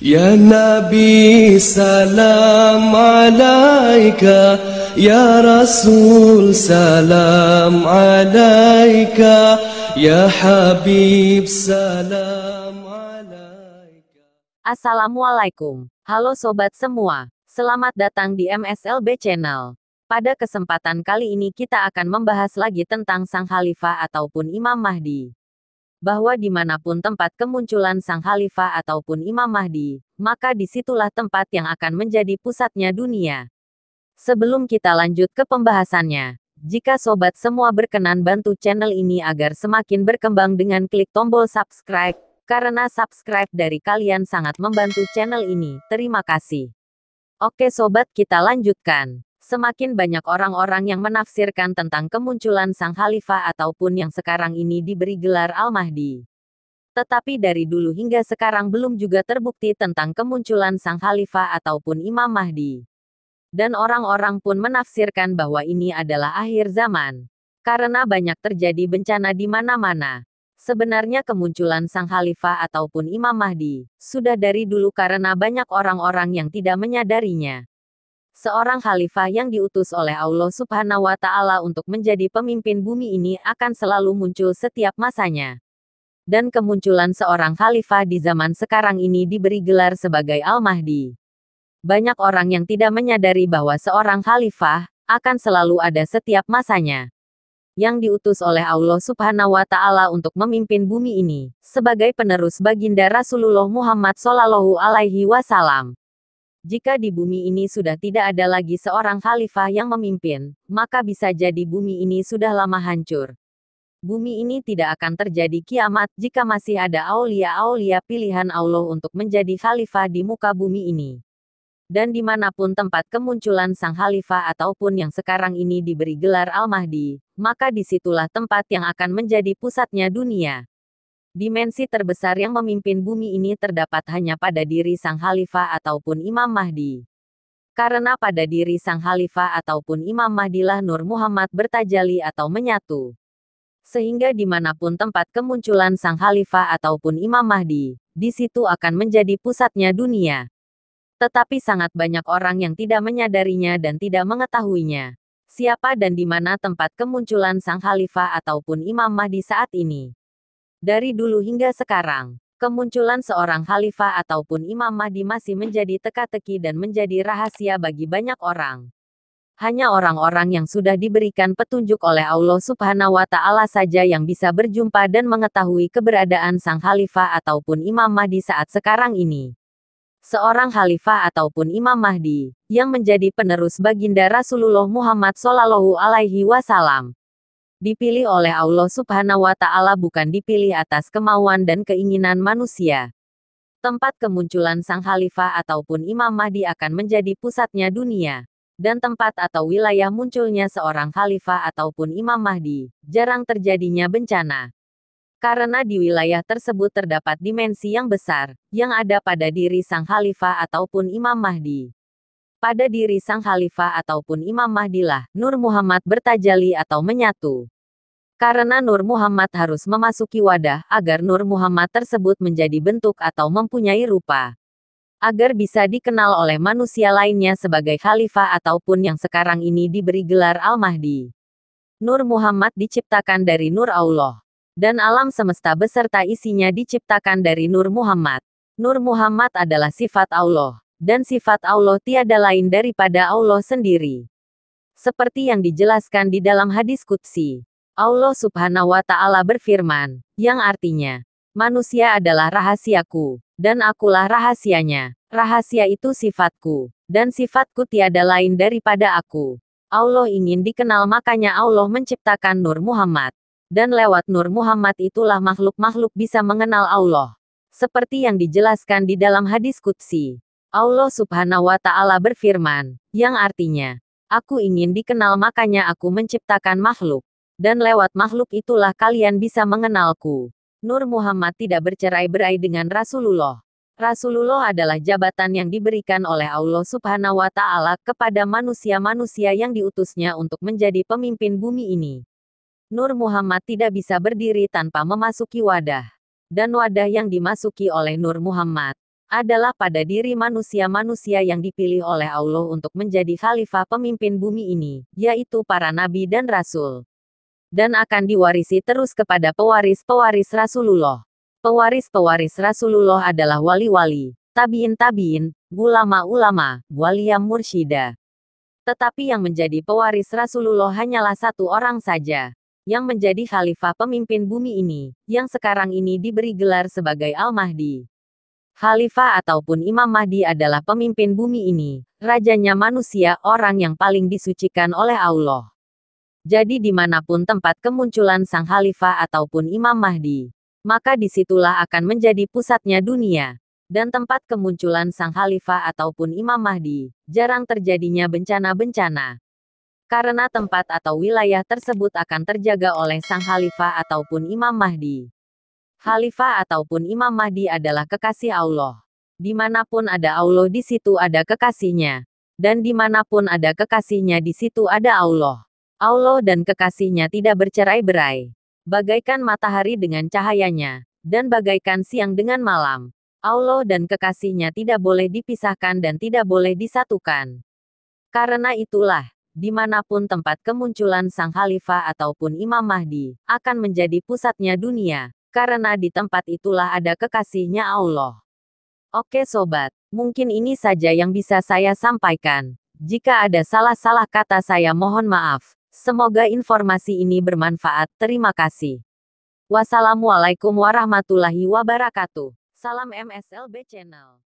Ya Nabi salam alaika, Ya Rasul salam alaika, Ya Habib salam alaika. Assalamualaikum. Halo sobat semua. Selamat datang di MSLB Channel. Pada kesempatan kali ini kita akan membahas lagi tentang Sang Khalifah ataupun Imam Mahdi. Bahwa dimanapun tempat kemunculan Sang Khalifah ataupun Imam Mahdi, maka disitulah tempat yang akan menjadi pusatnya dunia. Sebelum kita lanjut ke pembahasannya, jika sobat semua berkenan bantu channel ini agar semakin berkembang dengan klik tombol subscribe, karena subscribe dari kalian sangat membantu channel ini. Terima kasih. Oke sobat, kita lanjutkan. Semakin banyak orang-orang yang menafsirkan tentang kemunculan Sang Khalifah ataupun yang sekarang ini diberi gelar Al-Mahdi. Tetapi dari dulu hingga sekarang belum juga terbukti tentang kemunculan Sang Khalifah ataupun Imam Mahdi. Dan orang-orang pun menafsirkan bahwa ini adalah akhir zaman. Karena banyak terjadi bencana di mana-mana. Sebenarnya kemunculan Sang Khalifah ataupun Imam Mahdi sudah dari dulu karena banyak orang-orang yang tidak menyadarinya. Seorang khalifah yang diutus oleh Allah Subhanahu wa Ta'ala untuk menjadi pemimpin bumi ini akan selalu muncul setiap masanya. Dan kemunculan seorang khalifah di zaman sekarang ini diberi gelar sebagai Al-Mahdi. Banyak orang yang tidak menyadari bahwa seorang khalifah akan selalu ada setiap masanya. Yang diutus oleh Allah Subhanahu wa Ta'ala untuk memimpin bumi ini sebagai penerus baginda Rasulullah Muhammad Shallallahu Alaihi Wasallam. Jika di bumi ini sudah tidak ada lagi seorang khalifah yang memimpin, maka bisa jadi bumi ini sudah lama hancur. Bumi ini tidak akan terjadi kiamat jika masih ada aulia-aulia pilihan Allah untuk menjadi khalifah di muka bumi ini. Dan dimanapun tempat kemunculan Sang Khalifah ataupun yang sekarang ini diberi gelar Al-Mahdi, maka disitulah tempat yang akan menjadi pusatnya dunia. Dimensi terbesar yang memimpin bumi ini terdapat hanya pada diri Sang Khalifah ataupun Imam Mahdi. Karena pada diri Sang Khalifah ataupun Imam Mahdilah Nur Muhammad bertajalli atau menyatu. Sehingga dimanapun tempat kemunculan Sang Khalifah ataupun Imam Mahdi, di situ akan menjadi pusatnya dunia. Tetapi sangat banyak orang yang tidak menyadarinya dan tidak mengetahuinya. Siapa dan di mana tempat kemunculan Sang Khalifah ataupun Imam Mahdi saat ini. Dari dulu hingga sekarang, kemunculan seorang khalifah ataupun Imam Mahdi masih menjadi teka-teki dan menjadi rahasia bagi banyak orang. Hanya orang-orang yang sudah diberikan petunjuk oleh Allah Subhanahu wa Ta'ala saja yang bisa berjumpa dan mengetahui keberadaan Sang Khalifah ataupun Imam Mahdi saat sekarang ini. Seorang khalifah ataupun Imam Mahdi yang menjadi penerus baginda Rasulullah Muhammad Shallallahu Alaihi Wasallam. Dipilih oleh Allah Subhanahu wa Ta'ala, bukan dipilih atas kemauan dan keinginan manusia. Tempat kemunculan Sang Khalifah ataupun Imam Mahdi akan menjadi pusatnya dunia. Dan tempat atau wilayah munculnya seorang khalifah ataupun Imam Mahdi, jarang terjadinya bencana. Karena di wilayah tersebut terdapat dimensi yang besar, yang ada pada diri Sang Khalifah ataupun Imam Mahdi. Pada diri Sang Khalifah ataupun Imam Mahdilah Nur Muhammad bertajalli atau menyatu. Karena Nur Muhammad harus memasuki wadah agar Nur Muhammad tersebut menjadi bentuk atau mempunyai rupa. Agar bisa dikenal oleh manusia lainnya sebagai khalifah ataupun yang sekarang ini diberi gelar Al-Mahdi. Nur Muhammad diciptakan dari Nur Allah. Dan alam semesta beserta isinya diciptakan dari Nur Muhammad. Nur Muhammad adalah sifat Allah. Dan sifat Allah tiada lain daripada Allah sendiri. Seperti yang dijelaskan di dalam hadis qudsi. Allah Subhanahu wa Ta'ala berfirman, yang artinya, manusia adalah rahasiaku, dan akulah rahasianya. Rahasia itu sifatku, dan sifatku tiada lain daripada aku. Allah ingin dikenal, makanya Allah menciptakan Nur Muhammad. Dan lewat Nur Muhammad itulah makhluk-makhluk bisa mengenal Allah. Seperti yang dijelaskan di dalam hadis qudsi. Allah Subhanahu wa Ta'ala berfirman, yang artinya, aku ingin dikenal makanya aku menciptakan makhluk. Dan lewat makhluk itulah kalian bisa mengenalku. Nur Muhammad tidak bercerai-berai dengan Rasulullah. Rasulullah adalah jabatan yang diberikan oleh Allah Subhanahu wa Ta'ala kepada manusia-manusia yang diutusnya untuk menjadi pemimpin bumi ini. Nur Muhammad tidak bisa berdiri tanpa memasuki wadah. Dan wadah yang dimasuki oleh Nur Muhammad adalah pada diri manusia-manusia yang dipilih oleh Allah untuk menjadi khalifah pemimpin bumi ini, yaitu para nabi dan rasul. Dan akan diwarisi terus kepada pewaris-pewaris Rasulullah. Pewaris-pewaris Rasulullah adalah wali-wali, tabiin-tabiin, ulama-ulama, waliyam mursyida. Tetapi yang menjadi pewaris Rasulullah hanyalah satu orang saja, yang menjadi khalifah pemimpin bumi ini, yang sekarang ini diberi gelar sebagai Al-Mahdi. Khalifah ataupun Imam Mahdi adalah pemimpin bumi ini, rajanya manusia, orang yang paling disucikan oleh Allah. Jadi dimanapun tempat kemunculan sang khalifah ataupun Imam Mahdi, maka disitulah akan menjadi pusatnya dunia. Dan tempat kemunculan sang khalifah ataupun Imam Mahdi, jarang terjadinya bencana-bencana. Karena tempat atau wilayah tersebut akan terjaga oleh sang khalifah ataupun Imam Mahdi. Khalifah ataupun Imam Mahdi adalah kekasih Allah. Dimanapun ada Allah di situ ada kekasihnya. Dan dimanapun ada kekasihnya di situ ada Allah. Allah dan kekasihnya tidak bercerai-berai. Bagaikan matahari dengan cahayanya, dan bagaikan siang dengan malam. Allah dan kekasihnya tidak boleh dipisahkan dan tidak boleh disatukan. Karena itulah, dimanapun tempat kemunculan sang khalifah ataupun Imam Mahdi, akan menjadi pusatnya dunia. Karena di tempat itulah ada kekasihnya Allah. Oke sobat, mungkin ini saja yang bisa saya sampaikan. Jika ada salah-salah kata saya mohon maaf. Semoga informasi ini bermanfaat. Terima kasih. Wassalamualaikum warahmatullahi wabarakatuh. Salam MSLB Channel.